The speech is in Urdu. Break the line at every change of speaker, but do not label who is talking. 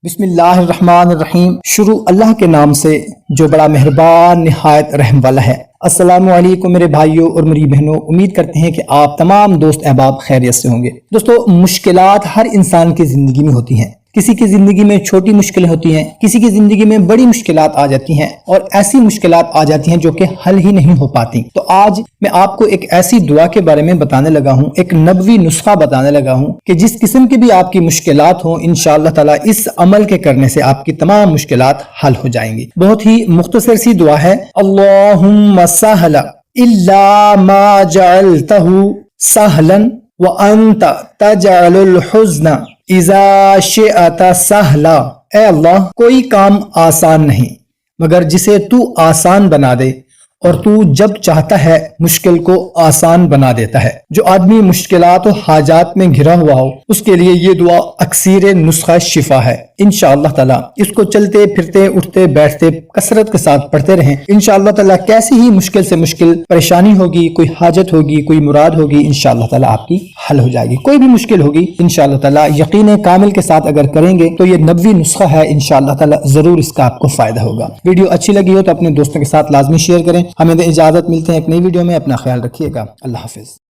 بسم اللہ الرحمن الرحیم۔ شروع اللہ کے نام سے جو بڑا مہربان نہایت رحم والا ہے۔ السلام علیکم میرے بھائیوں اور میری بہنوں، امید کرتے ہیں کہ آپ تمام دوست احباب خیریت سے ہوں گے۔ دوستو، مشکلات ہر انسان کی زندگی میں ہوتی ہیں۔ کسی کی زندگی میں چھوٹی مشکلیں ہوتی ہیں، کسی کی زندگی میں بڑی مشکلات آ جاتی ہیں، اور ایسی مشکلات آ جاتی ہیں جو کہ حل ہی نہیں ہو پاتی۔ تو آج میں آپ کو ایک ایسی دعا کے بارے میں بتانے لگا ہوں، ایک نبوی نسخہ بتانے لگا ہوں کہ جس قسم کی بھی آپ کی مشکلات ہوں، انشاءاللہ تعالی اس عمل کے کرنے سے آپ کی تمام مشکلات حل ہو جائیں گی۔ بہت ہی مختصر سی دعا ہے، اللہم سہل الا ما جعلتہ سہلا وانت تجعل الحزن اذا شئت سہلا۔ اے اللہ، کوئی کام آسان نہیں مگر جسے تو آسان بنا دے، اور تو جب چاہتا ہے مشکل کو آسان بنا دیتا ہے۔ جو آدمی مشکلات و حاجات میں گھرا ہوا ہو، اس کے لیے یہ دعا اکسیر نسخہ شفا ہے۔ انشاءاللہ تعالی اس کو چلتے پھرتے اٹھتے بیٹھتے کثرت کے ساتھ پڑھتے رہیں، انشاءاللہ تعالی کیسی ہی مشکل سے مشکل پریشانی ہوگی، کوئی حاجت ہوگی، کوئی مراد ہوگی، انشاءاللہ تعالی آپ کی حل ہو جائے گی۔ کوئی بھی مشکل ہوگی، انشاءاللہ تعالی یقین کامل کے ساتھ اگر کریں گے تو یہ نبوی نسخہ ہے، انشاءاللہ تعالی ضرور اس کا آپ کو فائدہ ہوگا۔ ویڈیو اچھی لگی ہو تو اپنے دوستوں کے ساتھ لازمی شیئر کریں۔ ہمیں اجازت، ملتے ہیں ایک نئی ویڈیو میں، اپنا خیال رکھیے گا، اللہ حافظ۔